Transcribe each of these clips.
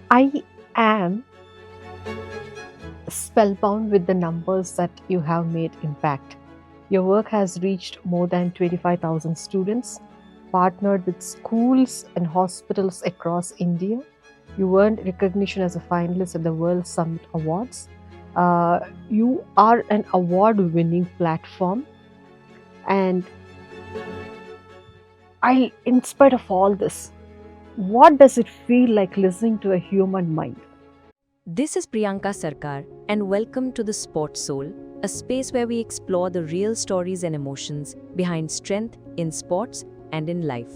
I am spellbound with the numbers that you have made impact. Your work has reached more than 25,000 students, partnered with schools and hospitals across India. You earned recognition as a finalist at the World Summit Awards. You are an award winning platform, and in spite of all this, what does it feel like listening to a human mind? This is Priyanka Sarkar, and welcome to the Sports Soul, a space where we explore the real stories and emotions behind strength in sports and in life.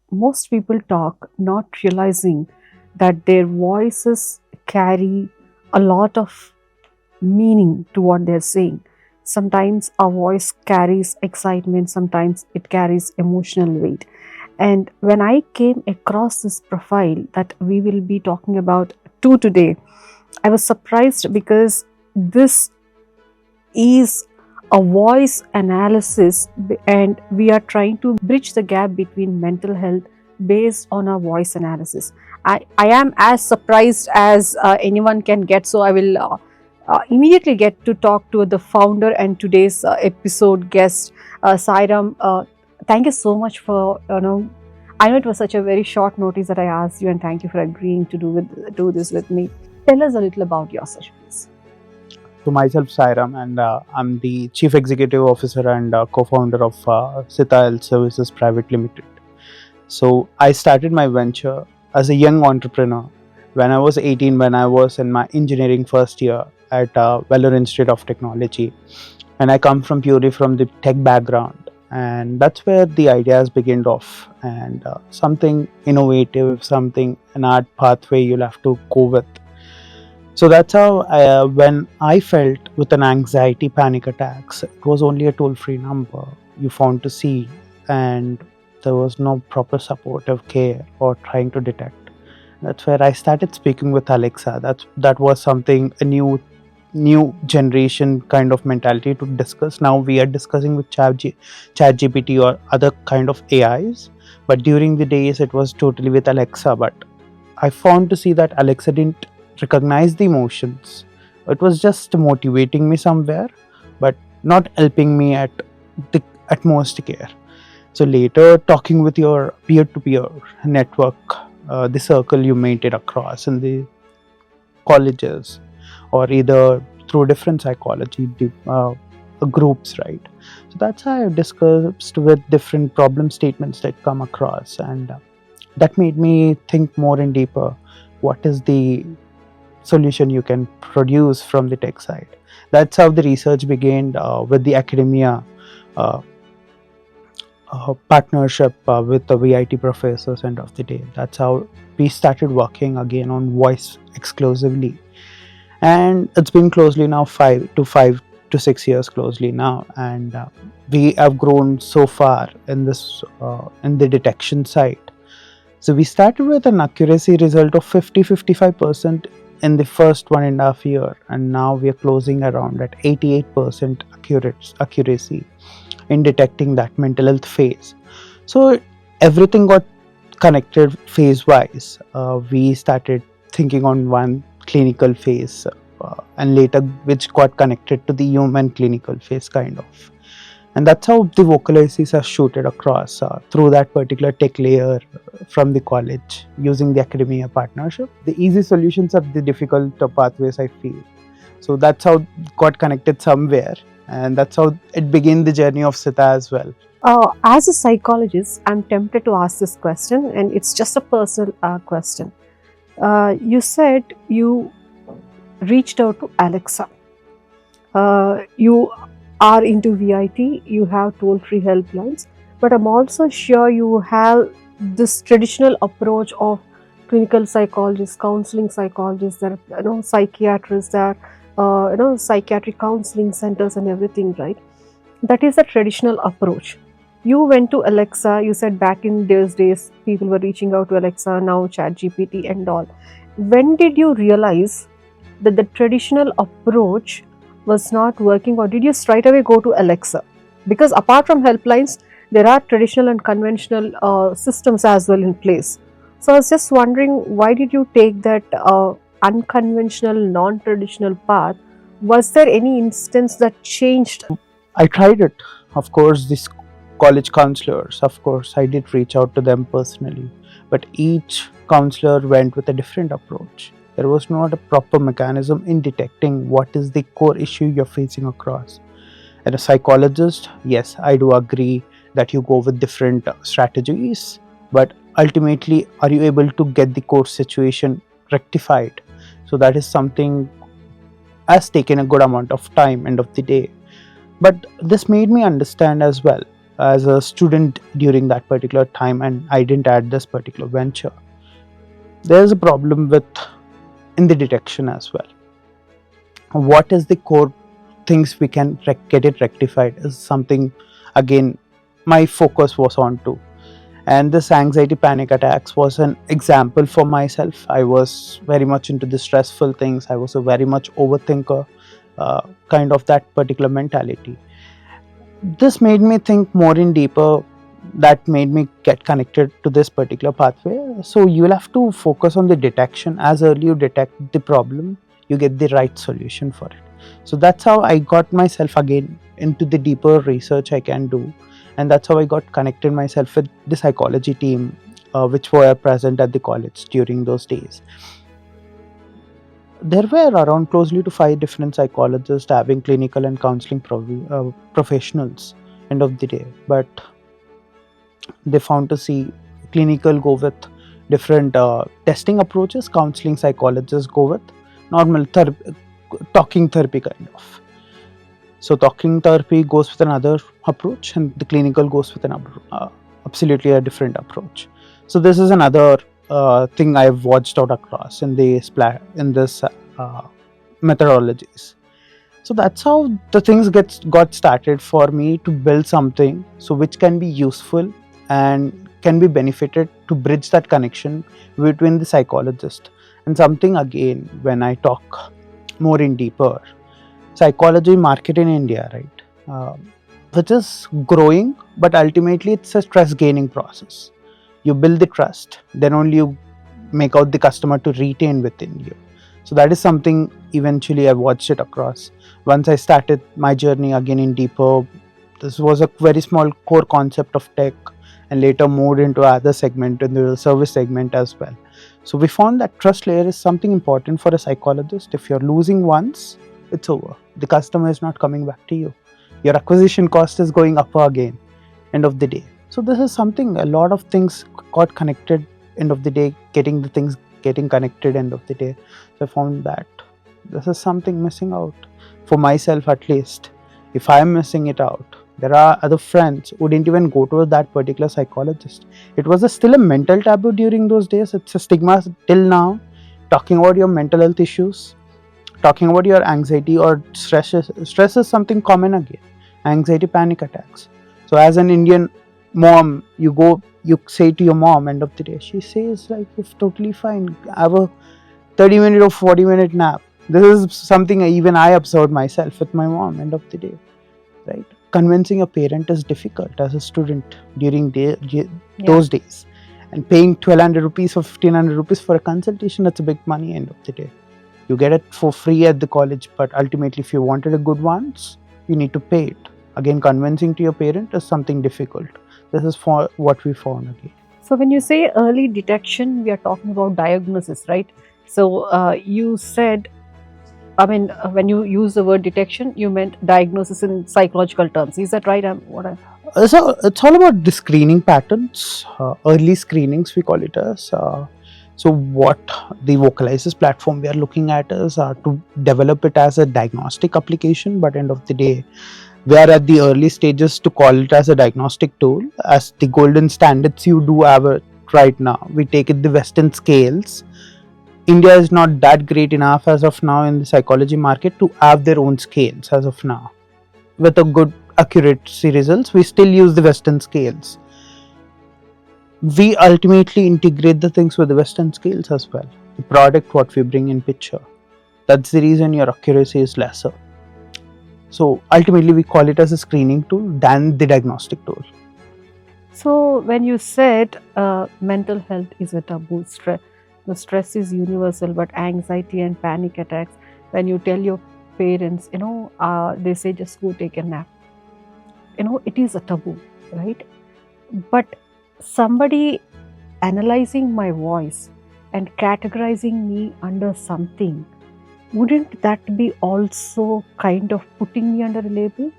Most people talk not realizing that their voices carry a lot of meaning to what they're saying. Sometimes our voice carries excitement, sometimes it carries emotional weight. And when I came across this profile that we will be talking about today, I was surprised because this is a voice analysis, and we are trying to bridge the gap between mental health based on our voice analysis. I am as surprised as anyone can get, so I will immediately get to talk to the founder and today's episode guest, Sairam. Thank you so much for I know it was such a very short notice that I asked you, and thank you for agreeing to do this with me. Tell us a little about yourself, please. To myself, Sairam, and I'm the Chief Executive Officer and co-founder of Health Services Private Limited. So I started my venture as a young entrepreneur when I was 18, when I was in my engineering first year at Vellore Institute of Technology. And I come purely from the tech background, and that's where the ideas began off. And something innovative, something an art pathway you'll have to go with. So that's how when I felt with an anxiety panic attacks, it was only a toll-free number you found to see, and there was no proper supportive care or trying to detect. That's where I started speaking with Alexa. That was something, a new generation kind of mentality to discuss. Now we are discussing with ChatGPT or other kind of AIs, but during the days it was totally with Alexa. But I found to see that Alexa didn't recognize the emotions. It was just motivating me somewhere, but not helping me at the utmost care. So later, talking with your peer-to-peer network, the circle you made it across in the colleges, or either through different psychology groups, right? So that's how I discussed with different problem statements that come across, and that made me think more and deeper. What is the solution you can produce from the tech side? That's how the research began with the academia partnership with the VIT professors end of the day. That's how we started working again on voice exclusively, and it's been closely now 5 to 6 years closely now, and we have grown so far in this in the detection side. So we started with an accuracy result of 50-55% in the first 1.5 year, and now we are closing around at 88% accuracy in detecting that mental health phase. So everything got connected phase wise. We started thinking on one clinical phase, and later which got connected to the human clinical phase kind of. And that's how the vocalises are shooted across through that particular tech layer from the college using the academia partnership. The easy solutions are the difficult pathways, I feel. So that's how it got connected somewhere, and that's how it began the journey of Sita as well. As a psychologist, I'm tempted to ask this question, and it's just a personal question. You said you reached out to Alexa. You are into VIT, you have toll-free helplines, but I'm also sure you have this traditional approach of clinical psychologists, counseling psychologists, there are psychiatrists, there are psychiatric counseling centers and everything, right? That is the traditional approach. You went to Alexa. You said back in those days people were reaching out to Alexa, now ChatGPT and all. When did you realize that the traditional approach was not working, or did you straight away go to Alexa? Because apart from helplines, there are traditional and conventional systems as well in place. So I was just wondering, why did you take that unconventional, non-traditional path? Was there any instance that changed? I tried it. Of course, these college counselors, of course, I did reach out to them personally, but each counselor went with a different approach. There was not a proper mechanism in detecting what is the core issue you're facing across. And a psychologist, yes, I do agree that you go with different strategies, but ultimately, are you able to get the core situation rectified? So that is something has taken a good amount of time, end of the day. But this made me understand as well, as a student during that particular time, and I didn't add this particular venture. There's a problem with in the detection as well. What is the core things we can get it rectified is something again my focus was on to. And this anxiety panic attacks was an example for myself. I was very much into the stressful things. I was a very much overthinker, kind of that particular mentality. This made me think more in deeper, that made me get connected to this particular pathway. So you will have to focus on the detection. As early you detect the problem, you get the right solution for it. So that's how I got myself again into the deeper research I can do, and that's how I got connected myself with the psychology team, which were present at the college during those days. There were around closely to 5 different psychologists having clinical and counseling professionals end of the day, but they found to see clinical go with different testing approaches, counseling psychologists go with normal talking therapy kind of. So talking therapy goes with another approach, and the clinical goes with absolutely a different approach. So this is another thing I've watched out across in this methodologies. So that's how the things got started for me to build something so which can be useful and can be benefited to bridge that connection between the psychologist and something. Again, when I talk more in deeper, psychology market in India, right, which is growing, but ultimately it's a trust gaining process. You build the trust, then only you make out the customer to retain within you. So that is something eventually I watched it across. Once I started my journey again in deeper, this was a very small core concept of tech, and later moved into other segment, in the service segment as well. So we found that trust layer is something important for a psychologist. If you're losing once, it's over. The customer is not coming back to you. Your acquisition cost is going up again, end of the day. So this is something, a lot of things got connected end of the day, getting connected end of the day. So I found that this is something missing out for myself, at least. If I'm missing it out, there are other friends who didn't even go to that particular psychologist. It was still a mental taboo during those days. It's a stigma till now. Talking about your mental health issues, talking about your anxiety or stress is something common again. Anxiety panic attacks. So as an Indian mom, you say to your mom end of the day, she says like, it's totally fine, have a 30-minute or 40-minute nap. This is something even I observed myself with my mom end of the day, right? Convincing a parent is difficult as a student during those days, and paying 1200 rupees or 1500 rupees for a consultation, that's a big money end of the day. You get it for free at the college, but ultimately if you wanted a good ones, you need to pay it. Again, convincing to your parent is something difficult. This is for what we found again. So when you say early detection, we are talking about diagnosis, right? So you said, when you use the word detection, you meant diagnosis in psychological terms. Is that right? So it's all about the screening patterns, early screenings we call it as. So what the Vocalizes platform we are looking at is to develop it as a diagnostic application, but end of the day, we are at the early stages to call it as a diagnostic tool. As the golden standards you do have it right now, we take it the Western scales. India is not that great enough as of now in the psychology market to have their own scales as of now. With a good accuracy results, we still use the Western scales. We ultimately integrate the things with the Western scales as well. The product what we bring in picture. That's the reason your accuracy is lesser. So ultimately we call it as a screening tool than the diagnostic tool. So when you said mental health is a taboo, the stress is universal, but anxiety and panic attacks. When you tell your parents, they say just go take a nap. It is a taboo, right? But somebody analyzing my voice and categorizing me under something, wouldn't that be also kind of putting me under a label?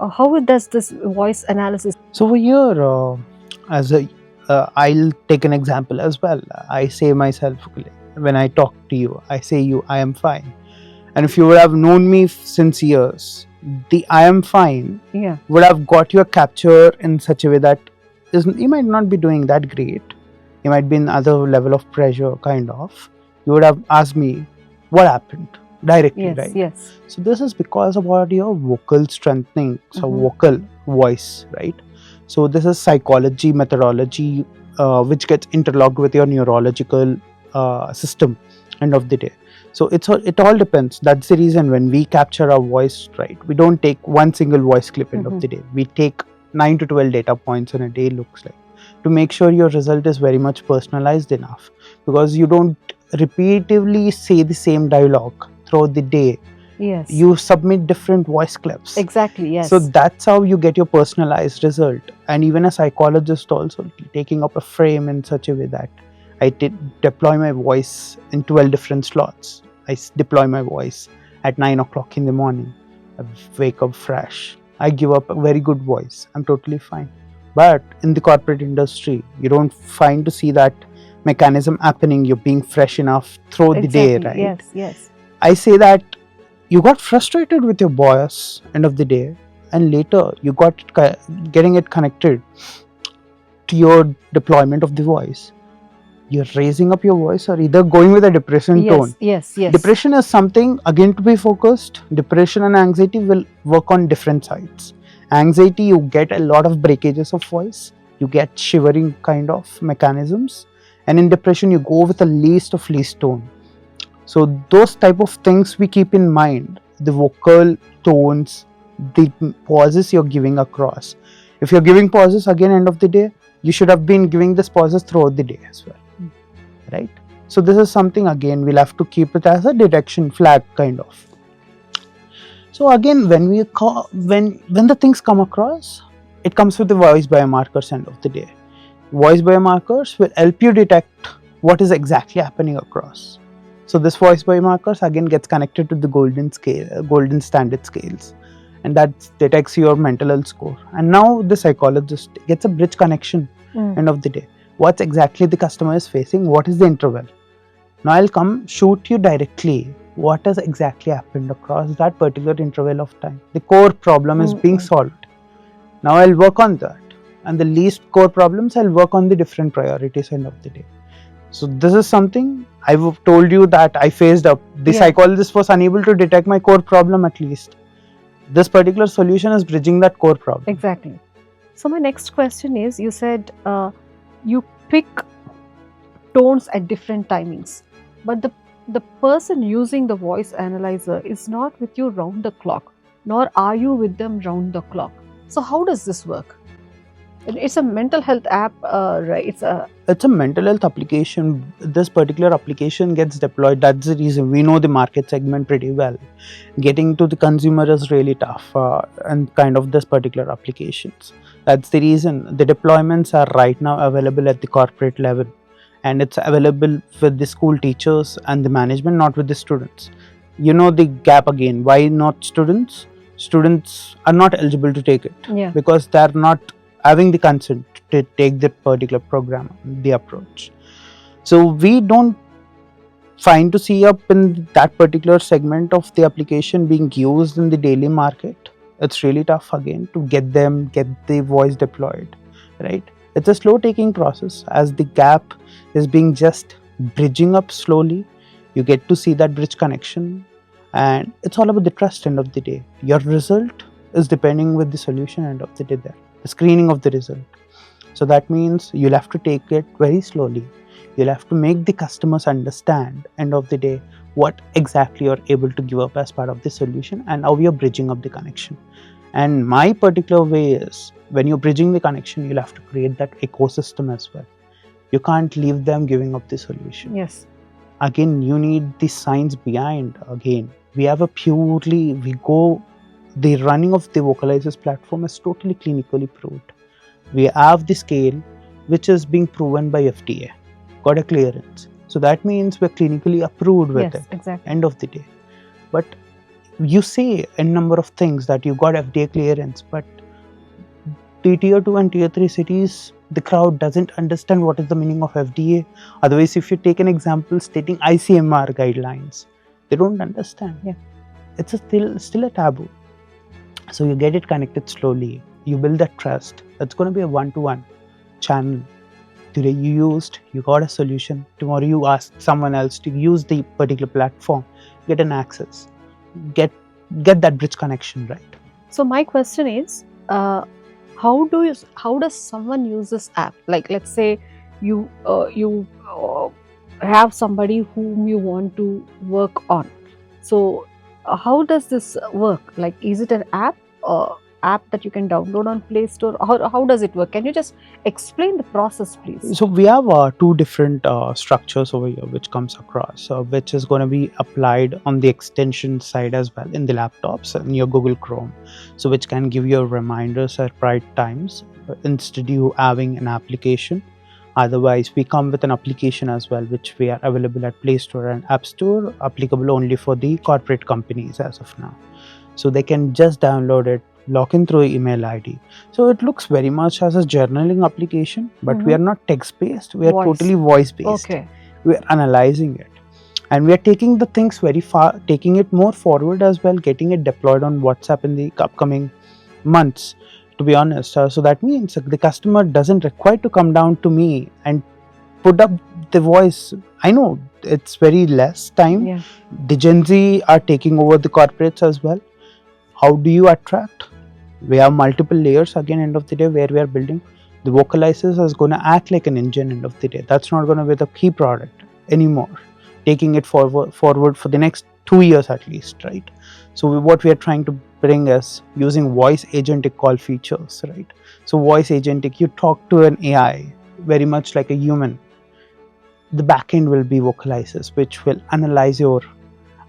How does this voice analysis? So over here, as a I'll take an example as well. I say myself, when I talk to you, I say you, I am fine. And if you would have known me since years, the I am fine Yeah. would have got your capture in such a way that you might not be doing that great. You might be in other level of pressure, kind of. You would have asked me what happened directly, Yes, right? yes. So this is because about your vocal strengthening, so Mhm. vocal voice, right? So this is psychology methodology, which gets interlocked with your neurological system. End of the day, so it all depends. That's the reason when we capture our voice, right, we don't take one single voice clip. End of the day, we take 9 to 12 data points in a day, looks like, to make sure your result is very much personalized enough, because you don't repeatedly say the same dialogue throughout the day. Yes. You submit different voice clips. Exactly, yes. So that's how you get your personalized result. And even a psychologist also taking up a frame in such a way that I deploy my voice in 12 different slots. I deploy my voice at 9 o'clock in the morning. I wake up fresh. I give up a very good voice. I'm totally fine. But in the corporate industry, you don't find to see that mechanism happening. You're being fresh enough throughout the day, Exactly, right? yes, yes. I say that you got frustrated with your boss end of the day, and later you got getting it connected to your deployment of the voice. You're raising up your voice or either going with a depression tone. Yes, yes. Depression is something again to be focused. Depression and anxiety will work on different sides. Anxiety, you get a lot of breakages of voice, you get shivering kind of mechanisms, and in depression you go with a least of least tone. So those type of things we keep in mind, the vocal tones, the pauses you're giving across. If you're giving pauses, again, end of the day, you should have been giving these pauses throughout the day as well, right? So this is something, again, we'll have to keep it as a detection flag kind of. So again, when the things come across, it comes with the voice biomarkers end of the day. Voice biomarkers will help you detect what is exactly happening across. So this voice biomarkers again gets connected to the golden standard scales, and that detects your mental health score. And now the psychologist gets a bridge connection. End of the day, what's exactly the customer is facing, what is the interval. Now I'll come shoot you directly what has exactly happened across that particular interval of time. The core problem is being solved. Now I'll work on that, and the least core problems I'll work on the different priorities end of the day. So this is something I've told you that I faced up. The psychologist was unable to detect my core problem at least. This particular solution is bridging that core problem. Exactly. So my next question is, you said you pick tones at different timings, but the person using the voice analyzer is not with you round the clock, nor are you with them round the clock. So how does this work? It's a mental health app, right? It's a mental health application. This particular application gets deployed. That's the reason we know the market segment pretty well. Getting to the consumer is really tough, and kind of this particular applications. That's the reason the deployments are right now available at the corporate level, and it's available with the school teachers and the management, not with the students. You know the gap again. Why not students? Students are not eligible to take it because they're not having the consent to take the particular program, the approach. So we don't find to see up in that particular segment of the application being used in the daily market. It's really tough again to get the voice deployed, right? It's a slow taking process as the gap is being just bridging up slowly. You get to see that bridge connection, and it's all about the trust end of the day. Your result is depending with the solution end of the day there. The screening of the result. So that means you'll have to take it very slowly. You'll have to make the customers understand end of the day what exactly you're able to give up as part of the solution and how you're bridging up the connection. And my particular way is when you're bridging the connection, you'll have to create that ecosystem as well. You can't leave them giving up the solution. Yes. Again, you need the science behind. Again, the running of the vocalizers platform is totally clinically proved. We have the scale which is being proven by FDA, got a clearance. So that means we're clinically approved with Yes, it. exactly. End of the day. But you say a number of things that you got FDA clearance, but the tier 2 and tier 3 cities, the crowd doesn't understand what is the meaning of FDA. Otherwise, if you take an example stating ICMR guidelines, they don't understand. Yeah. It's still a taboo. So you get it connected slowly. You build that trust. It's going to be a one-to-one channel. Today you got a solution. Tomorrow you ask someone else to use the particular platform, get an access, get that bridge connection, right? So my question is, how does someone use this app? Like, let's say you have somebody whom you want to work on. So how does this work? Like, is it an app that you can download on Play Store? How does it work? Can you just explain the process, please? So we have two different structures over here which comes across, which is going to be applied on the extension side as well in the laptops and your Google Chrome, so which can give you reminders at right times instead of you having an application. Otherwise, we come with an application as well, which we are available at Play Store and App Store, applicable only for the corporate companies as of now. So they can just download it, log in through email ID. So it looks very much as a journaling application, but we are not text-based. We are totally voice-based. Okay. We are analyzing it. And we are taking the things very far, taking it more forward as well, getting it deployed on WhatsApp in the upcoming months, to be honest. So that means the customer doesn't require to come down to me and put up the voice. I know it's very less time. Yeah. The Gen Z are taking over the corporates as well. How do you attract? We have multiple layers again, end of the day, where we are building. The vocalizers is going to act like an engine, end of the day. That's not going to be the key product anymore. Taking it forward for the next 2 years at least, right? So what we are trying to bring is using voice agentic call features, right? So voice agentic, you talk to an AI very much like a human. The backend will be vocalizers, which will analyze your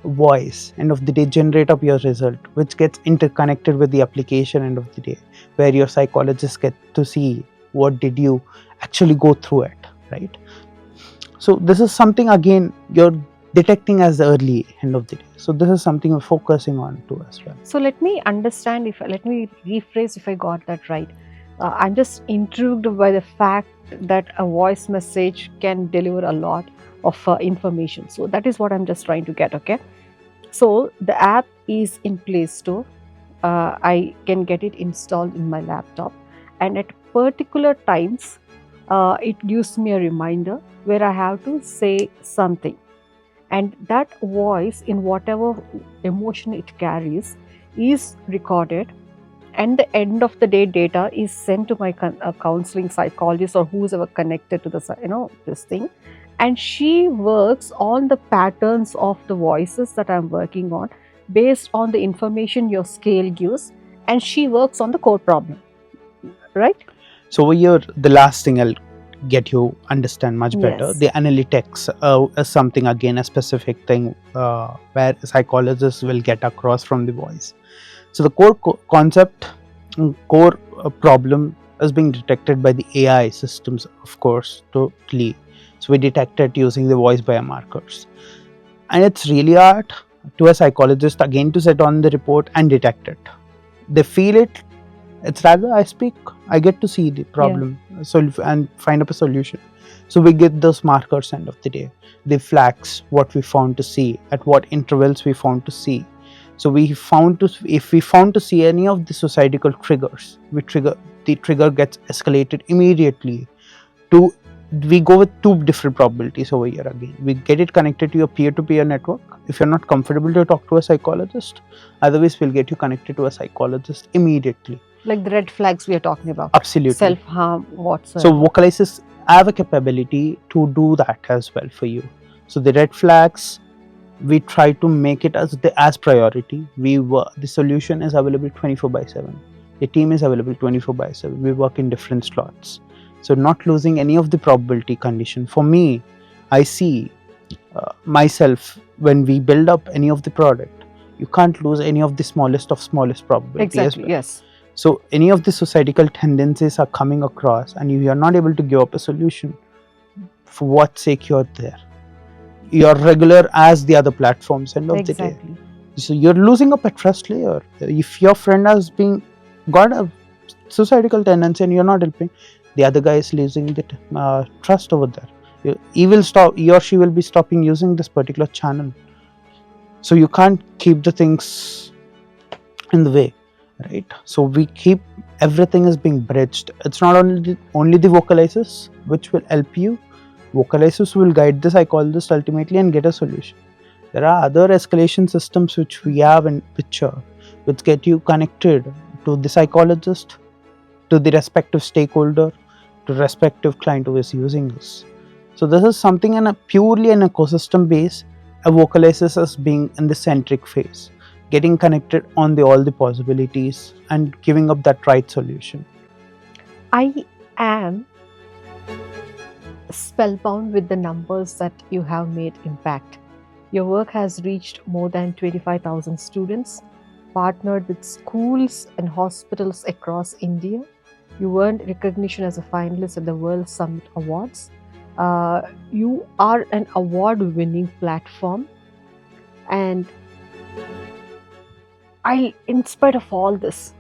voice, end of the day, generate up your result, which gets interconnected with the application, end of the day, where your psychologists get to see what did you actually go through it, right? So this is something again you're detecting as early, end of the day. So this is something we're focusing on too as well. So let me rephrase if I got that right. I'm just intrigued by the fact that a voice message can deliver a lot of information. So that is what I'm just trying to get. Okay. So the app is in Play Store. I can get it installed in my laptop, and at particular times, it gives me a reminder where I have to say something, and that voice, in whatever emotion it carries, is recorded, and the end of the day data is sent to my counseling psychologist or who's ever connected to the this thing, and she works on the patterns of the voices that I'm working on based on the information your scale gives, and she works on the core problem, right? So over here, the last thing I'll get you understand much better. Yes. The analytics is something, again, a specific thing where psychologists will get across from the voice. So the core problem is being detected by the AI systems, of course, totally. So we detect it using the voice biomarkers, and it's really hard to a psychologist again to sit on the report and detect it. They feel it. It's rather I speak, I get to see the problem and find up a solution. So we get those markers, end of the day. They flags what we found to see, at what intervals we found to see. So if we found to see any of the societal triggers, the trigger gets escalated immediately to, we go with two different probabilities over here again. We get it connected to your peer-to-peer network. If you're not comfortable to talk to a psychologist, otherwise we'll get you connected to a psychologist immediately. Like the red flags we are talking about. Absolutely. Self-harm, whatsoever. So vocalizers have a capability to do that as well for you. So the red flags, we try to make it as priority. The solution is available 24/7. Your team is available 24 by 7. We work in different slots. So not losing any of the probability condition. For me, I see myself, when we build up any of the product, you can't lose any of the smallest probability as Exactly, well. yes. So any of the societal tendencies are coming across and you are not able to give up a solution, for what sake you're there? You're regular as the other platforms end of the day. Exactly. So you're losing up a trust layer. If your friend has been got a societal tendency and you're not helping, the other guy is losing the trust over there. He or she will be stopping using this particular channel. So you can't keep the things in the way, right? So we keep everything is being bridged. It's not only the vocalizers which will help you. Vocalizers will guide the psychologist ultimately and get a solution. There are other escalation systems which we have in picture, which get you connected to the psychologist, to the respective stakeholder, to respective client who is using this. So this is something in a purely an ecosystem base. A vocalizes as being in the centric phase, getting connected on all the possibilities and giving up that right solution. I am spellbound with the numbers that you have made impact. Your work has reached more than 25,000 students, partnered with schools and hospitals across India. You earned recognition as a finalist at the World Summit Awards. You are an award-winning platform, and in spite of all this,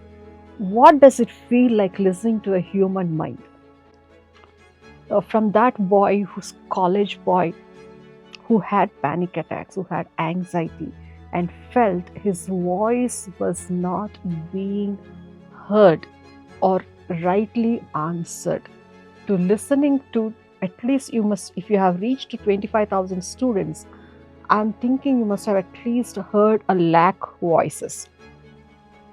what does it feel like listening to a human mind? From that boy, who's college boy, who had panic attacks, who had anxiety, and felt his voice was not being heard or rightly answered, to listening to, at least you must, if you have reached to 25,000 students, I'm thinking you must have at least heard a lakh voices.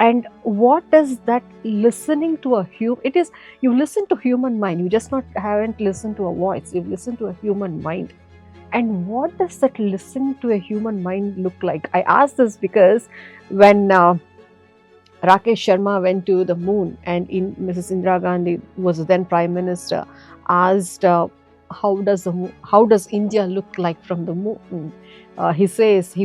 And what does that listening to a human, it is, you listen to human mind, you just not haven't listened to a voice, you've listened to a human mind. And what does that listening to a human mind look like? I ask this because when Rakesh Sharma went to the moon, and Mrs. Indira Gandhi was then Prime Minister, asked how does India look like from the moon? He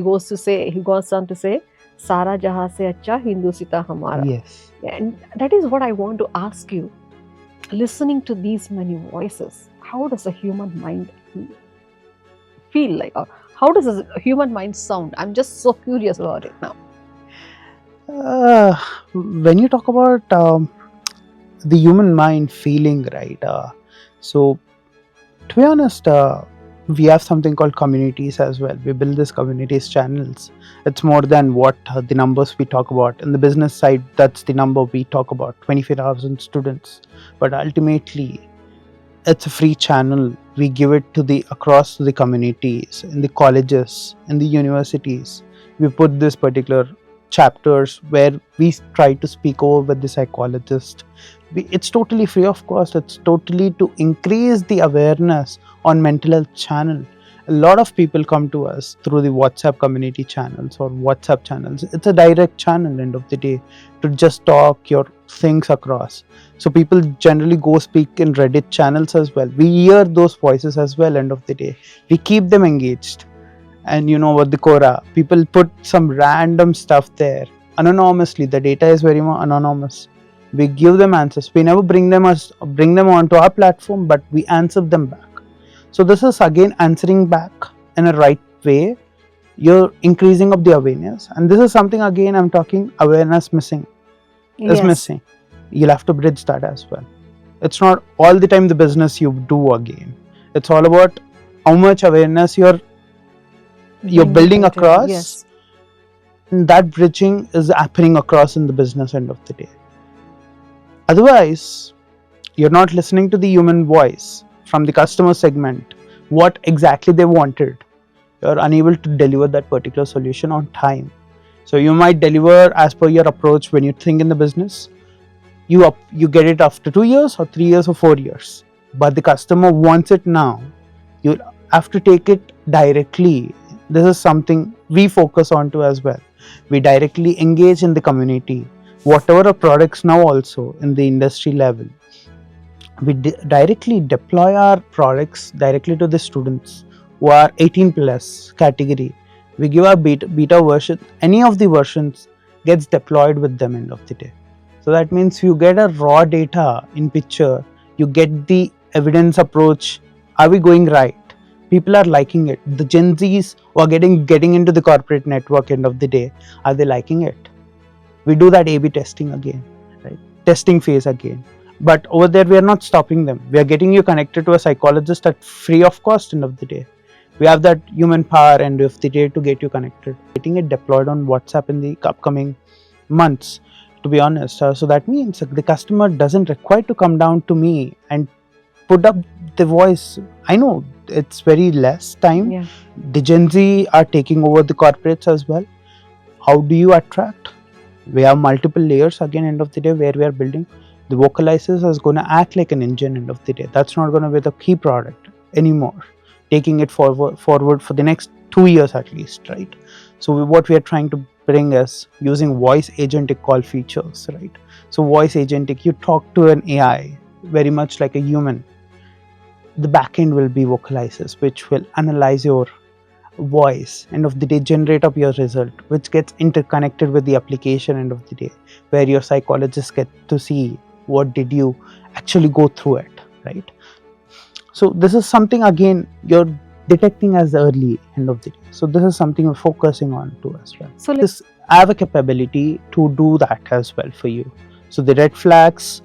goes on to say, Sara jahan se acha Hindusita hamara. Yes. And that is what I want to ask you. Listening to these many voices, how does a human mind feel like? Or how does a human mind sound? I'm just so curious about it now. When you talk about the human mind feeling, right? So, to be honest, we have something called communities as well. We build these communities channels. It's more than what the numbers we talk about. In the business side, that's the number we talk about, 25,000 students. But ultimately, it's a free channel. We give it to across the communities, in the colleges, in the universities. We put this particular chapters where we try to speak over with the psychologist. It's totally free of cost. It's totally to increase the awareness on mental health channel. A lot of people come to us through the WhatsApp community channels or WhatsApp channels. It's a direct channel end of the day to just talk your things across. So people generally go speak in Reddit channels as well. We hear those voices as well end of the day. We keep them engaged. And you know what, the Quora, people put some random stuff there anonymously. The data is very much anonymous. We give them answers. We never bring them onto our platform, but we answer them back. So this is again answering back in a right way. You're increasing up the awareness, and this is something again I'm talking awareness missing. Yes. Is missing. You'll have to bridge that as well. It's not all the time the business you do again. It's all about how much awareness you're building across. Yes. And that bridging is happening across in the business end of the day. Otherwise, you're not listening to the human voice from the customer segment, what exactly they wanted. You're unable to deliver that particular solution on time. So you might deliver as per your approach when you think in the business. You get it after 2 years or 3 years or 4 years. But the customer wants it now. You have to take it directly. This is something we focus on to as well. We directly engage in the community. whatever our products now also in the industry level, we directly deploy our products directly to the students who are 18 plus category. We give our beta version, any of the versions gets deployed with them end of the day. So that means you get a raw data in picture, you get the evidence approach. Are we going right? People are liking it. The Gen Zs who are getting into the corporate network end of the day, are they liking it? We do that A/B testing again, right? Testing phase again. But over there, we are not stopping them. We are getting you connected to a psychologist at free of cost end of the day. We have that human power end of the day to get you connected. Getting it deployed on WhatsApp in the upcoming months, to be honest. So that means the customer doesn't require to come down to me and put up the voice. I know it's very less time. Yeah. The Gen Z are taking over the corporates as well. How do you attract? We have multiple layers again end of the day where we are building. The vocalizers is going to act like an engine end of the day. That's not going to be the key product anymore. Taking it forward for the next 2 years at least, right? So what we are trying to bring is using voice agentic call features, right? So voice agentic, you talk to an AI very much like a human. The backend will be vocalizers, which will analyze your voice, end of the day generate up your result, which gets interconnected with the application end of the day, where your psychologists get to see what did you actually go through it, right? So this is something again you're detecting as early end of the day. So this is something we're focusing on to as well. So This I have a capability to do that as well for you. So the red flags,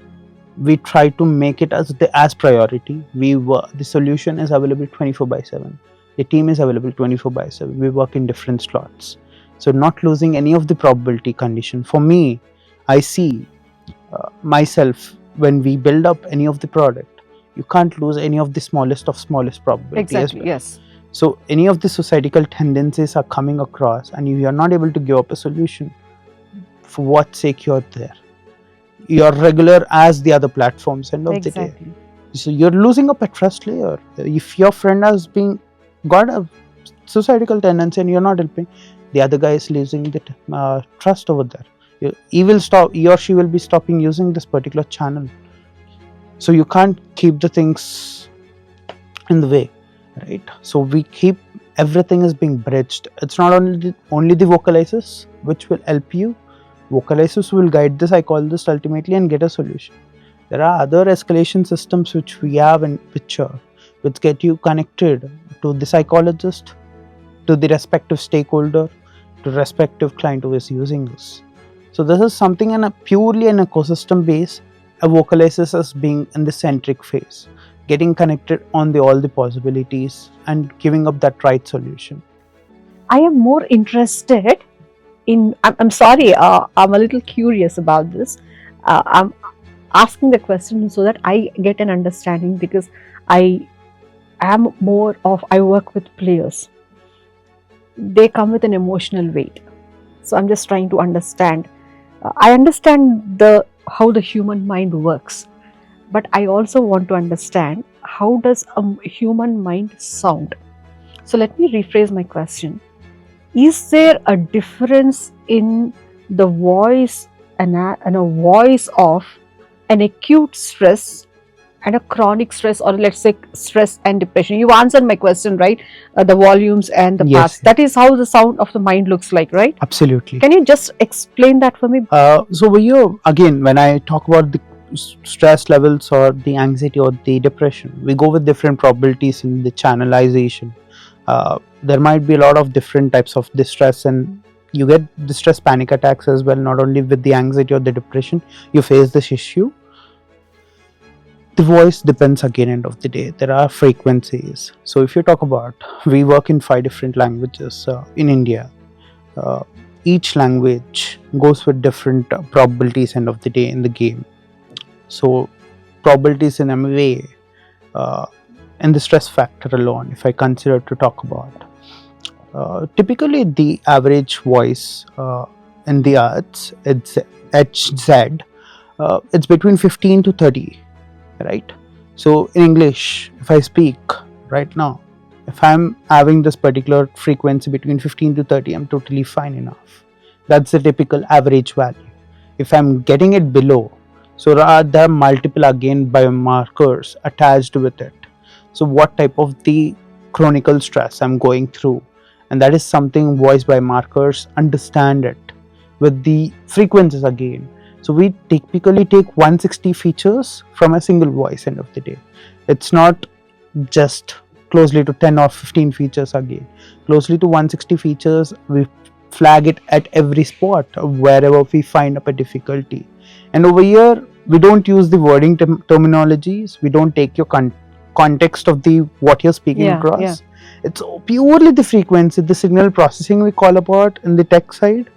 we try to make it as priority. The solution is available 24/7. The team is available 24/7. We work in different slots, so not losing any of the probability condition. For me, I see myself when we build up any of the product, you can't lose any of the smallest probability as exactly, well. yes. So any of the societal tendencies are coming across, and you are not able to give up a solution. For what sake you're there? You're regular as the other platforms end of the day. Exactly. So you're losing up a trust layer. If your friend has got a societal tendency and you're not helping, the other guy is losing the trust over there. He or she will be stopping using this particular channel. So you can't keep the things in the way, right? So we keep everything is being bridged. It's not only the vocalizers which will help you. Vocalizers will guide the psychologist ultimately and get a solution. There are other escalation systems which we have in picture, which get you connected to the psychologist, to the respective stakeholder, to respective client who is using this. So this is something in a purely an ecosystem base. A vocalizes as being in the centric phase, getting connected on all the possibilities and giving up that right solution. I am more interested in. I'm sorry. I'm a little curious about this. I'm asking the question so that I get an understanding, because I am more of. I work with players. They come with an emotional weight. So I'm just trying to understand. I understand how the human mind works, but I also want to understand how does a human mind sound. So let me rephrase my question. Is there a difference in the voice and a voice of an acute stress and a chronic stress, or let's say stress and depression? You answered my question, right? The volumes and the Yes, parts. yes. That is how the sound of the mind looks like, right? Absolutely. Can you just explain that for me? So again, when I talk about the stress levels or the anxiety or the depression, we go with different probabilities in the channelization. There might be a lot of different types of distress, and you get distress panic attacks as well. Not only with the anxiety or the depression, you face this issue. The voice depends again end of the day. There are frequencies. So if you talk about, we work in 5 different languages in India. Each language goes with different probabilities end of the day in the game. So probabilities in MA and the stress factor alone, if I consider to talk about, typically the average voice in the arts, it's HZ, it's between 15 to 30, right? So in English, if I speak right now, if I'm having this particular frequency between 15 to 30, I'm totally fine enough. That's the typical average value. If I'm getting it below, so there are multiple again biomarkers attached with it. So what type of the chronic stress I'm going through, and that is something voice biomarkers understand it with the frequencies again. So we typically take 160 features from a single voice end of the day. It's not just closely to 10 or 15 features again. Closely to 160 features, we flag it at every spot wherever we find up a difficulty. And over here, we don't use the wording terminologies. We don't take your context of the what you're speaking across. It's purely the frequency, the signal processing we call about in the tech side.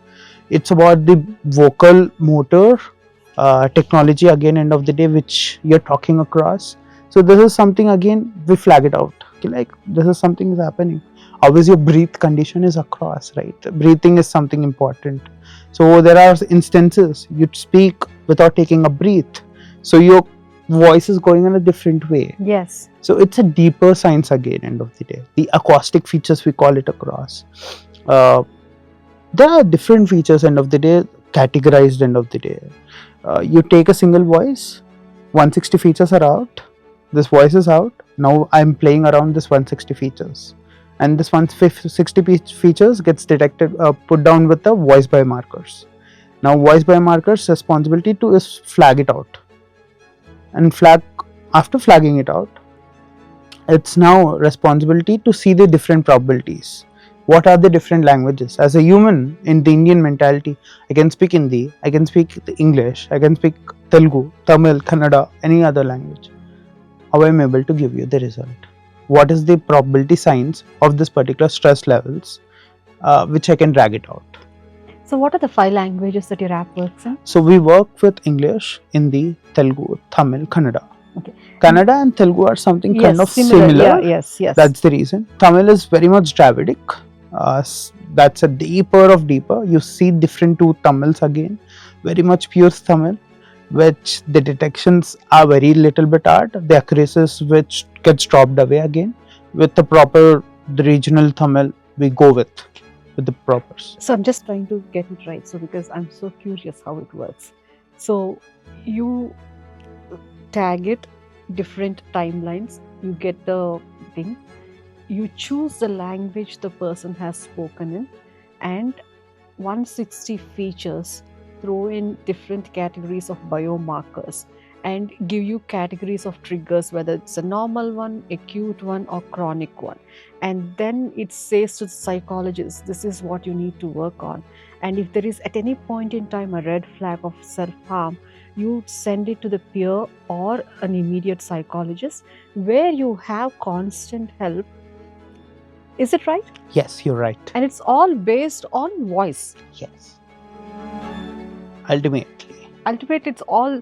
It's about the vocal motor technology again end of the day which you're talking across. So this is something again we flag it out. Okay, like this is something is happening. Always your breath condition is across, right? Breathing is something important. So there are instances you speak without taking a breath. So your voice is going in a different way. Yes. So it's a deeper science again end of the day. The acoustic features we call it across. There are different features end of the day, categorized end of the day. You take a single voice, 160 features are out, this voice is out, now I'm playing around this 160 features, and this 160 features gets detected, put down with the voice biomarkers. Now voice biomarkers responsibility to is flag it out, and after flagging it out, it's now responsibility to see the different probabilities. What are the different languages? As a human in the Indian mentality, I can speak Hindi, I can speak English, I can speak Telugu, Tamil, Kannada, any other language. How am I able to give you the result? What is the probability signs of this particular stress levels, which I can drag it out? So what are the 5 languages that your app works in? So we work with English, Hindi, Telugu, Tamil, Kannada. Okay. Kannada and Telugu are something kind of similar. Yes. That's the reason. Tamil is very much Dravidic. That's a deeper. You see different two Tamils again. Very much pure Tamil, which the detections are very little bit hard. The accuracies which gets dropped away again. With the proper the regional Tamil, we go with the propers. So I'm just trying to get it right. So because I'm so curious how it works. So you tag it different timelines, you get the thing, you choose the language the person has spoken in, and 160 features throw in different categories of biomarkers and give you categories of triggers, whether it's a normal one, acute one, or chronic one. And then it says to the psychologist, this is what you need to work on. And if there is at any point in time a red flag of self-harm, you send it to the peer or an immediate psychologist where you have constant help. Is it right? Yes, you're right. And it's all based on voice. Yes. Ultimately, it's all,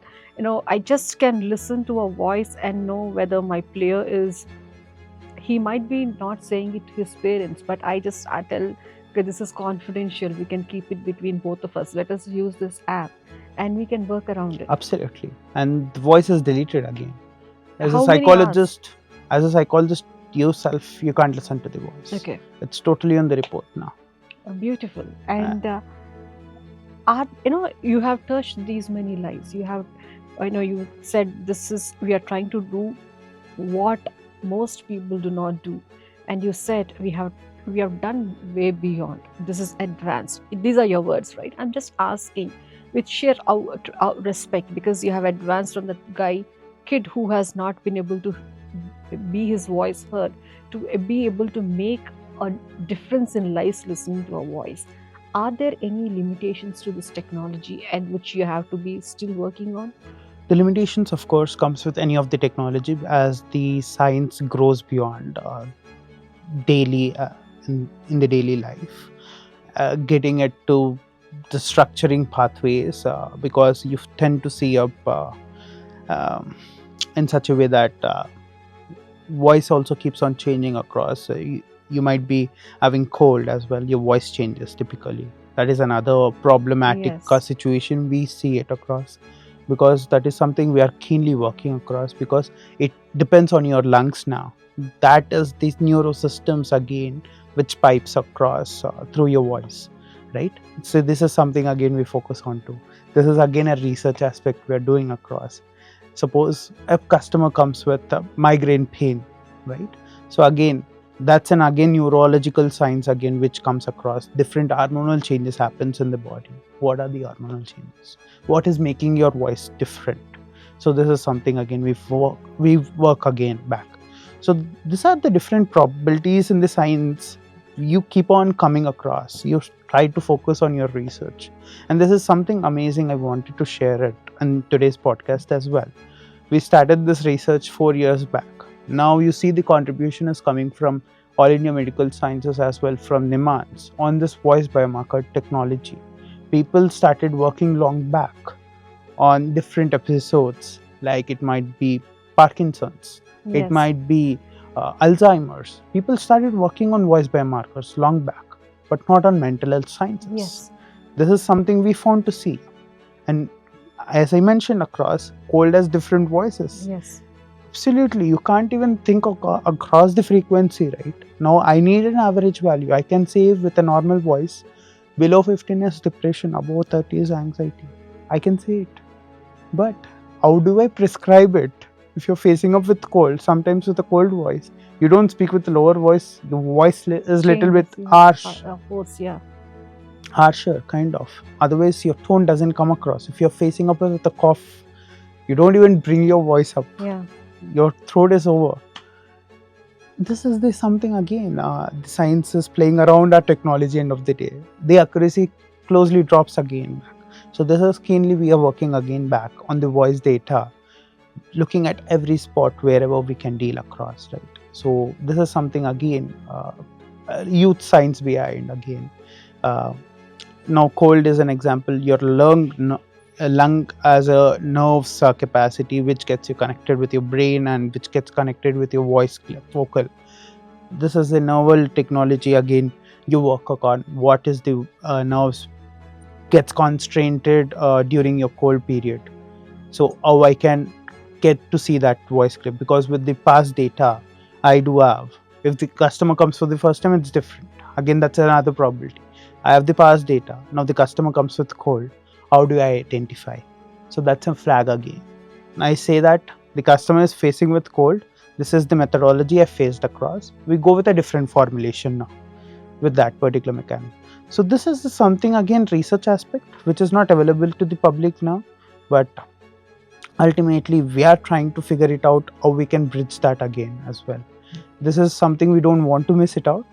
I just can listen to a voice and know whether my player is, he might be not saying it to his parents, but I tell, okay, this is confidential, we can keep it between both of us, let us use this app and we can work around it. Absolutely. And the voice is deleted again. As How a many psychologist yourself, you can't listen to the voice. Okay. It's totally on the report now. Beautiful. And you have touched these many lives. You have, you said we are trying to do what most people do not do, and you said we have done way beyond. This is advanced. These are your words, right? I'm just asking with sheer respect, because you have advanced from the kid who has not been able to be his voice heard to be able to make a difference in lives listening to a voice. Are there any limitations to this technology and which you have to be still working on? The limitations, of course, comes with any of the technology as the science grows beyond daily in the daily life, getting it to the structuring pathways, because you tend to see up in such a way that voice also keeps on changing across. You might be having cold as well, your voice changes typically. That is another problematic situation we see it across, because that is something we are keenly working across, because it depends on your lungs now. That is these neurosystems again which pipes across through your voice, right? So this is something again we focus on too. This is again a research aspect we are doing across. Suppose a customer comes with migraine pain, right? So again, that's an again neurological signs again which comes across. Different hormonal changes happens in the body. What are the hormonal changes? What is making your voice different? So this is something again we work again back. So these are the different probabilities in the science you keep on coming across. You try to focus on your research, and this is something amazing I wanted to share it in today's podcast as well. We started this research 4 years back. Now you see the contribution is coming from All India Medical Sciences as well, from NIMANS on this voice biomarker technology. People started working long back on different episodes, like it might be Parkinson's, it Yes. might be Alzheimer's. People started working on voice biomarkers long back, but not on mental health sciences. Yes. This is something we found to see. And as I mentioned across, cold has different voices. Yes. Absolutely, you can't even think across the frequency, right? Now, I need an average value. I can say with a normal voice, below 15 is depression, above 30 is anxiety. I can say it. But how do I prescribe it? If you're facing up with cold, sometimes with a cold voice, you don't speak with a lower voice. The voice is little bit Changes, yeah. harsh, Of course, yeah. harsher, kind of. Otherwise, your tone doesn't come across. If you're facing up with a cough, you don't even bring your voice up. Yeah. Your throat is over. This is the something again. The science is playing around our technology. End of the day, the accuracy closely drops again back. So this is keenly we are working again back on the voice data, looking at every spot wherever we can deal across, right? So this is something again, youth science behind again. Now cold is an example. Your lung as a nerves capacity which gets you connected with your brain and which gets connected with your voice vocal. This is a novel technology again. You work on what is the nerves gets constrained during your cold period. So how I can get to see that voice clip, because with the past data I do have, if the customer comes for the first time, it's different. Again, that's another probability. I have the past data. Now the customer comes with cold. How do I identify? So that's a flag again. And I say that the customer is facing with cold. This is the methodology I faced across. We go with a different formulation now with that particular mechanism. So this is something again research aspect which is not available to the public now, but ultimately we are trying to figure it out how we can bridge that again as well. This is something we don't want to miss it out.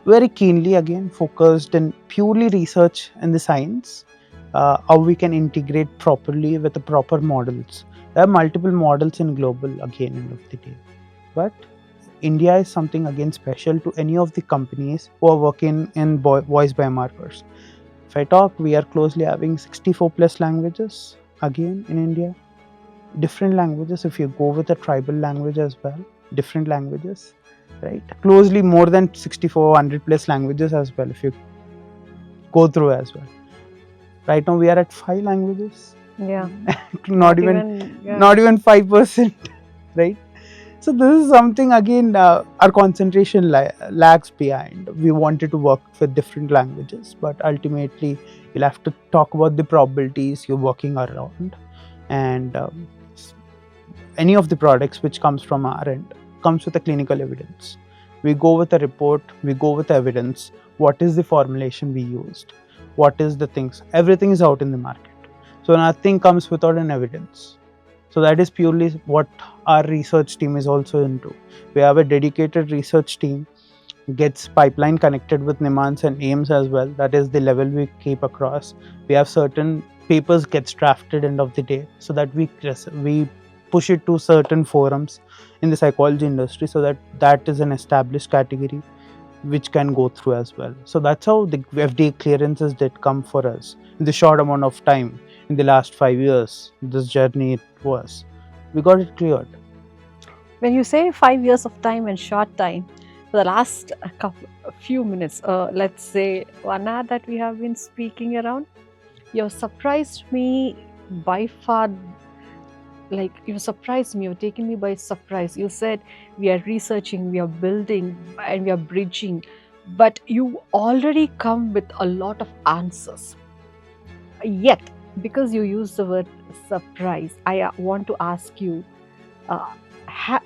Very keenly again focused in purely research and the science, how we can integrate properly with the proper models. There are multiple models in global again end of the day, but India is something again special to any of the companies who are working in voice biomarkers. If I talk, we are closely having 64 plus languages again in India. Different languages, if you go with a tribal language as well, different languages, right? Closely more than 6400 plus languages as well, if you go through as well. Right now we are at 5 languages. Yeah. not even yeah. not even 5%, right? So this is something again, our concentration lags behind. We wanted to work with different languages, but ultimately you'll have to talk about the probabilities you're working around, and any of the products which comes from our end comes with a clinical evidence. We go with a report, we go with evidence. What is the formulation we used? What is the things? Everything is out in the market. So nothing comes without an evidence. So that is purely what our research team is also into. We have a dedicated research team, gets pipeline connected with NIMANS and AIMS as well. That is the level we keep across. We have certain papers gets drafted end of the day, so that we push it to certain forums in the psychology industry, so that is an established category which can go through as well. So that's how the FDA clearances did come for us in the short amount of time. In the last 5 years, this journey it was, we got it cleared. When you say 5 years of time and short time, for the last few minutes, let's say 1 hour that we have been speaking around, you've surprised me by far. Like, you surprised me, you've taken me by surprise. You said we are researching, we are building, and we are bridging, but you already come with a lot of answers. Yet because you use the word surprise, I want to ask you, uh,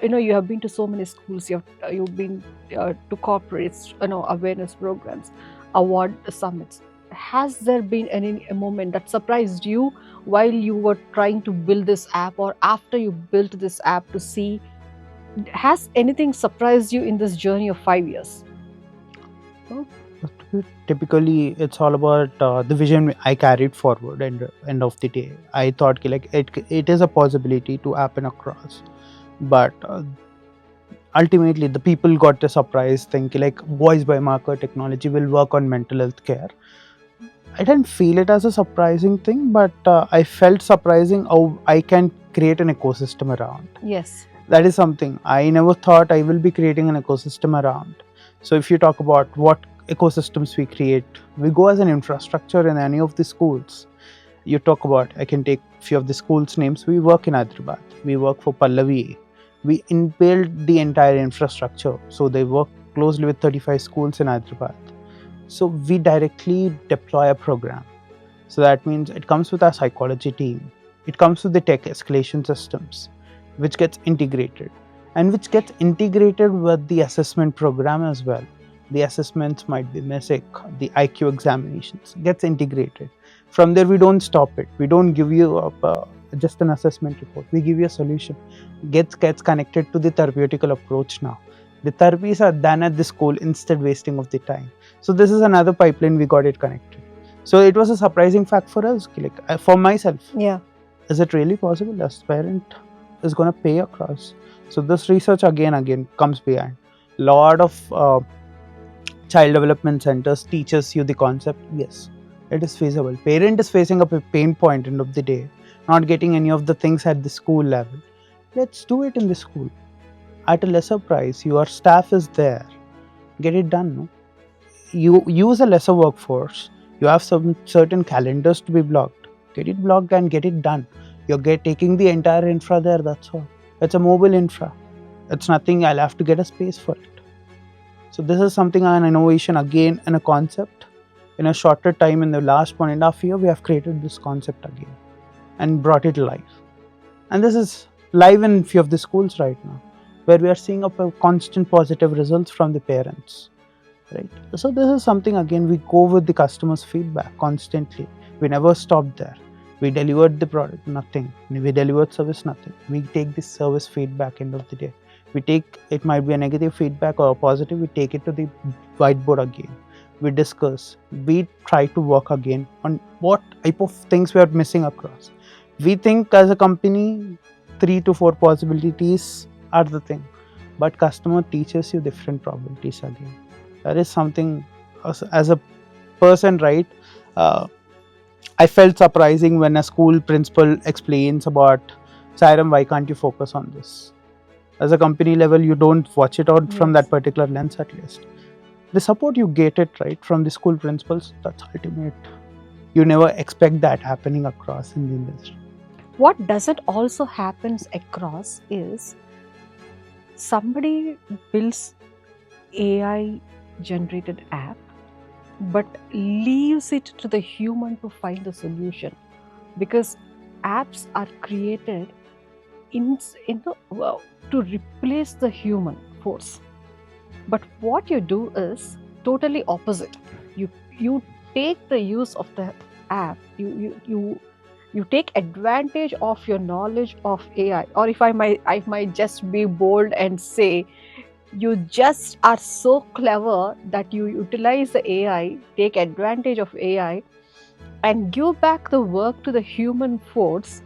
you have been to so many schools, you've been to corporates, awareness programs, award summits. Has there been any a moment that surprised you while you were trying to build this app, or after you built this app, to see, has anything surprised you in this journey of 5 years? So, typically, it's all about the vision I carried forward. And end of the day, I thought ki, like it is a possibility to happen across, but ultimately the people got a surprise thing ki, like voice biomarker technology will work on mental health care. I didn't feel it as a surprising thing, but I felt surprising how I can create an ecosystem around. Yes. That is something I never thought I will be creating an ecosystem around. So if you talk about what ecosystems we create, we go as an infrastructure in any of the schools. You talk about, I can take few of the schools names. We work in Hyderabad. We work for Pallavi. We build the entire infrastructure. So they work closely with 35 schools in Hyderabad. So we directly deploy a program. So that means it comes with our psychology team. It comes with the tech escalation systems, which gets integrated, and which gets integrated with the assessment program as well. The assessments might be MISIC, the IQ examinations gets integrated. From there, we don't stop it. We don't give you just an assessment report. We give you a solution. Gets connected to the therapeutical approach now. The therapies are done at the school instead wasting of the time. So this is another pipeline we got it connected. So it was a surprising fact for us, like for myself. Yeah. Is it really possible? As parent is going to pay across. So this research again comes behind. Lot of child development centers teaches you the concept. Yes, it is feasible. Parent is facing up a pain point end of the day, not getting any of the things at the school level. Let's do it in the school at a lesser price. Your staff is there. Get it done. No? You use a lesser workforce. You have some certain calendars to be blocked. Get it blocked and get it done. You're taking the entire infra there. That's all. It's a mobile infra. It's nothing. I'll have to get a space for it. So this is something, an innovation again, and a concept. In a shorter time, in the last 1.5 years, we have created this concept again and brought it live. And this is live in few of the schools right now, where we are seeing a constant positive results from the parents. Right. So this is something, again, we go with the customer's feedback constantly. We never stop there. We delivered the product, nothing. We delivered service, nothing. We take this service feedback end of the day. We take, it might be a negative feedback or a positive, we take it to the whiteboard again. We discuss, we try to work again on what type of things we are missing across. We think as a company, 3 to 4 possibilities are the thing, but customer teaches you different probabilities again. That is something, as a person, right? I felt surprising when a school principal explains about, Sairam, why can't you focus on this? As a company level, you don't watch it out from that particular lens at least. The support you get it, right, from the school principals, that's ultimate. You never expect that happening across in the industry. What doesn't also happens across is somebody builds AI generated app but leaves it to the human to find the solution, because apps are created to replace the human force. But what you do is totally opposite. You take the use of the app, you take advantage of your knowledge of AI, or if I might just be bold and say, you just are so clever that you utilize the AI, take advantage of AI, and give back the work to the human force,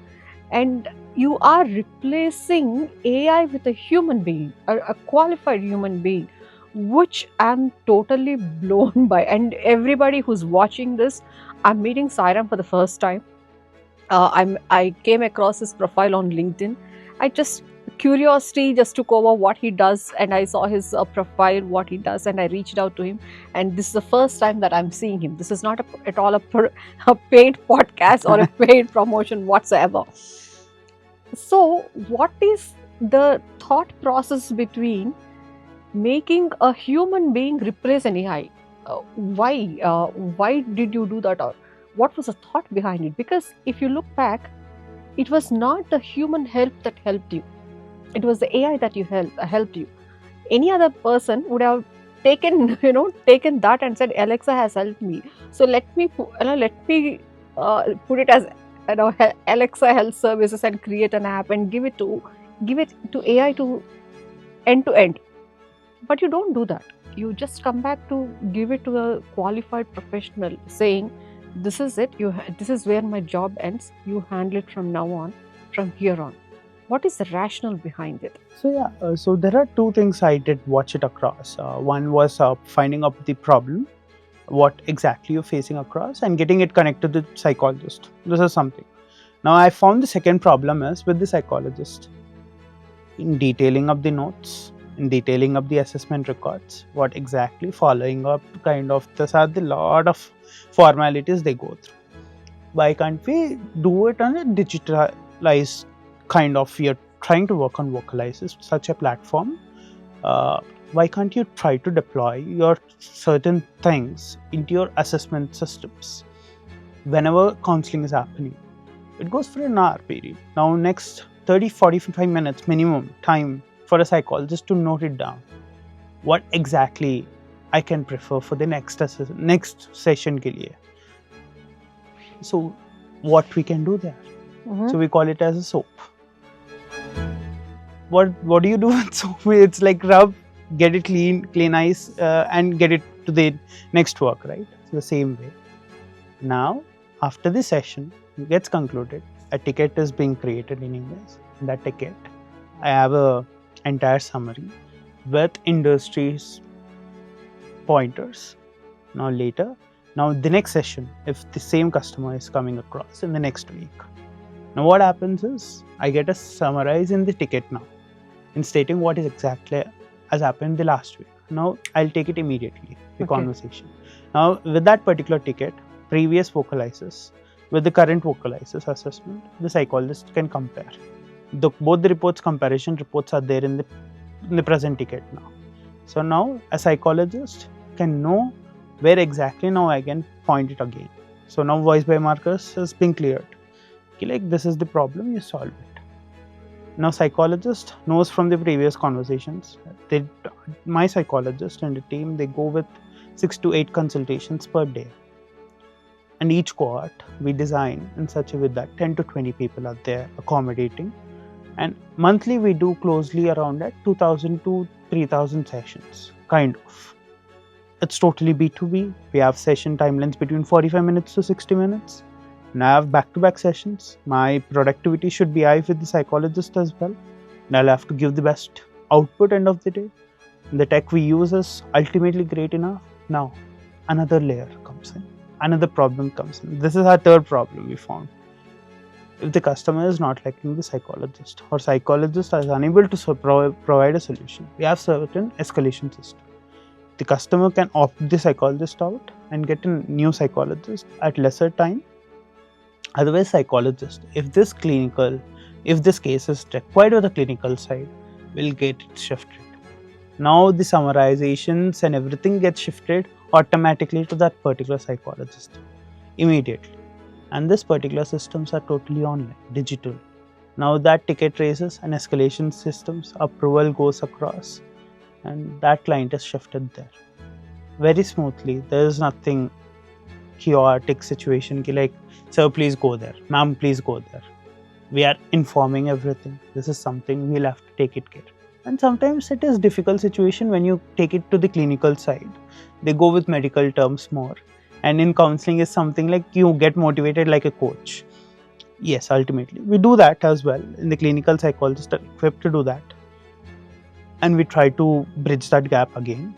and you are replacing AI with a human being, a qualified human being, which I'm totally blown by. And everybody who's watching this, I'm meeting Sairam for the first time. I came across his profile on LinkedIn. I just curiosity just took over what he does, and I saw his profile, what he does, and I reached out to him. And this is the first time that I'm seeing him. This is not at all a paid podcast or a paid promotion whatsoever. So, what is the thought process between making a human being replace an AI? Why? Why did you do that? Or what was the thought behind it. Because if you look back, it was not the human help that helped you, it was the AI that helped you. Any other person would have taken taken that and said, Alexa has helped me, so let me put it as Alexa health services and create an app and give it to AI to end to end. But you don't do that. You just come back to give it to a qualified professional, saying, this is it, this is where my job ends, you handle it from now on, from here on. What is the rationale behind it? So there are two things I did watch it across. One was finding out the problem, what exactly you're facing across, and getting it connected to the psychologist. This is something. Now I found the second problem is with the psychologist in detailing up the notes, in detailing up the assessment records, what exactly following up, kind of this are the lot of formalities they go through. Why can't we do it on a digitalized kind of, we are trying to work on vocalizes, such a platform. Why can't you try to deploy your certain things into your assessment systems? Whenever counseling is happening, it goes for an hour period. Now next 30-45 minutes minimum time for a psychologist to note it down. What exactly I can prefer for the next session ke liye. So what we can do there? So we call it as a soap. What do you do with soap? It's like rub, get it clean ice, and get it to the next work, right? So the same way. Now, after the session gets concluded, a ticket is being created in English. In that ticket, I have a entire summary with industries pointers. Now the next session, if the same customer is coming across in the next week, now what happens is I get a summarize in the ticket now, in stating what is exactly has happened the last week. Now I'll take it immediately, the conversation. Now with that particular ticket, previous vocalizes with the current vocalizes assessment, the psychologist can compare. Both the reports, comparison reports are there in the present ticket now. So now a psychologist can know where exactly now I can point it again. So now voice by markers is being cleared. Like this is the problem, you solve it. Now psychologist knows from the previous conversations. My psychologist and the team, they go with 6 to 8 consultations per day. And each cohort we design in such a way that 10 to 20 people are there accommodating. And monthly we do closely around at 2,000 to 3,000 sessions, kind of. It's totally B2B. We have session timelines between 45 minutes to 60 minutes. And I have back-to-back sessions. My productivity should be high with the psychologist as well. And I'll have to give the best output end of the day. And the tech we use is ultimately great enough. Now, another layer comes in. Another problem comes in. This is our third problem we found. If the customer is not liking the psychologist or psychologist is unable to provide a solution, we have certain escalation system. The customer can opt the psychologist out and get a new psychologist at lesser time. Otherwise, psychologist, if this case is required on the clinical side, will get it shifted. Now the summarizations and everything gets shifted automatically to that particular psychologist immediately. And this particular systems are totally online, digital. Now that ticket raises and escalation systems, approval goes across, and that client is shifted there very smoothly. There is nothing chaotic situation like, sir, please go there, ma'am, please go there. We are informing everything. This is something we'll have to take it care. And sometimes it is difficult situation when you take it to the clinical side. They go with medical terms more. And in counseling is something like you get motivated like a coach. Yes, ultimately. We do that as well. In the clinical psychologists are equipped to do that. And we try to bridge that gap again.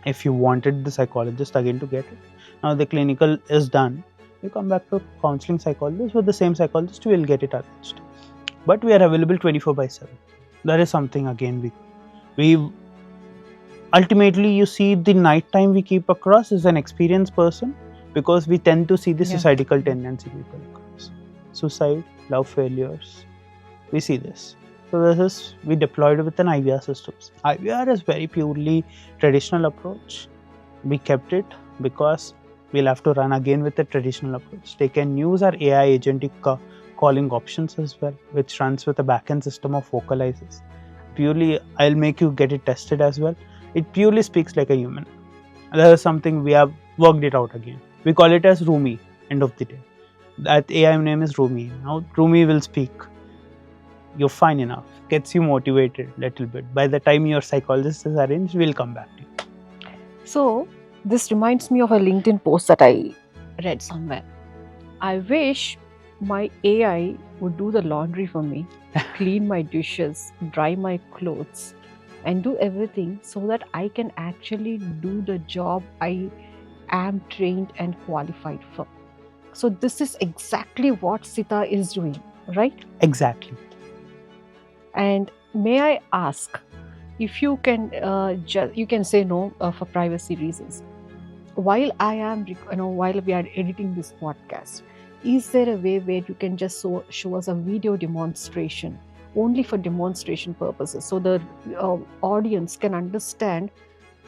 If you wanted the psychologist again to get it. Now the clinical is done. You come back to counseling psychologist with the same psychologist, we will get it arranged. But we are available 24/7. That is something again we ultimately, you see, the night time we keep across is an experienced person, because we tend to see the suicidal tendency people across. Suicide, love failures, we see this. So this is, we deployed with an IVR systems. IVR is very purely traditional approach. We kept it because we'll have to run again with the traditional approach. They can use our AI agentic calling options as well, which runs with a backend system of vocalizers. Purely, I'll make you get it tested as well. It purely speaks like a human. That is something we have worked it out again. We call it as Rumi, end of the day. That AI name is Rumi. Now Rumi will speak. You're fine enough. Gets you motivated a little bit. By the time your psychologist is arranged, we'll come back to you. So, this reminds me of a LinkedIn post that I read somewhere. I wish my AI would do the laundry for me, clean my dishes, dry my clothes, and do everything so that I can actually do the job I am trained and qualified for. So, this is exactly what Sita is doing, right? Exactly. And may I ask if you can you can say no for privacy reasons. While I am, while we are editing this podcast, is there a way where you can just show us a video demonstration only for demonstration purposes, so the audience can understand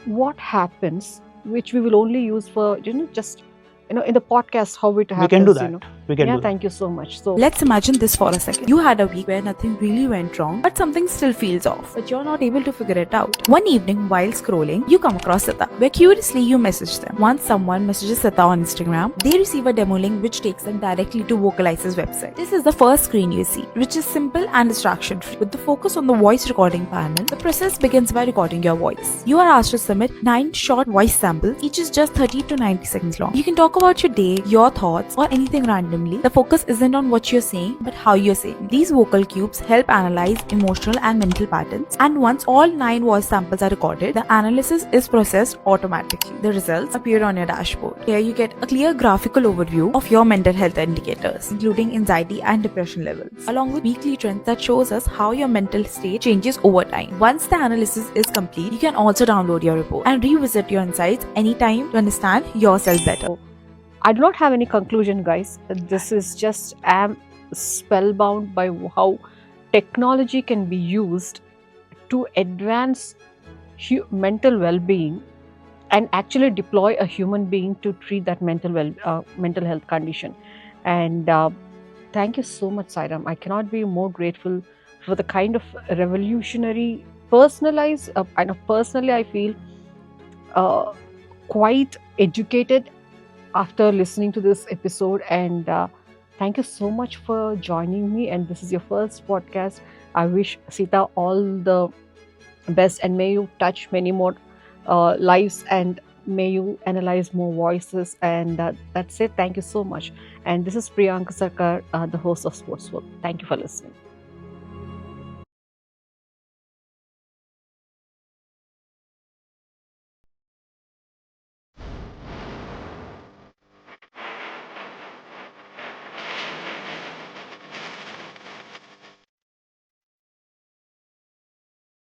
what happens, which we will only use for just in the podcast how it happens. We can do that. We can do that. Thank you so much. So let's imagine this for a second. You had a week where nothing really went wrong, but something still feels off, but you're not able to figure it out. One evening, while scrolling, you come across Sita, where curiously you message them. Once someone messages Sita on Instagram, they receive a demo link which takes them directly to Vocalize's website. This is the first screen you see, which is simple and distraction-free. With the focus on the voice recording panel, the process begins by recording your voice. You are asked to submit 9 short voice samples, each is just 30 to 90 seconds long. You can talk about your day, your thoughts, or anything randomly. The focus isn't on what you're saying, but how you're saying. These vocal cubes help analyze emotional and mental patterns, and once all 9 voice samples are recorded, the analysis is processed automatically. The results appear on your dashboard. Here you get a clear graphical overview of your mental health indicators, including anxiety and depression levels, along with weekly trends that shows us how your mental state changes over time. Once the analysis is complete, you can also download your report and revisit your insights anytime to understand yourself better. I do not have any conclusion, guys. This is just, I'm spellbound by how technology can be used to advance mental well-being and actually deploy a human being to treat that mental health condition. And thank you so much, Sairam. I cannot be more grateful for the kind of revolutionary, personalized, personally I feel quite educated after listening to this episode, and thank you so much for joining me. And this is your first podcast. I wish Sita all the best, and may you touch many more lives, and may you analyze more voices. And that's it. Thank you so much. And this is Priyanka Sarkar, the host of Sports World. Thank you for listening.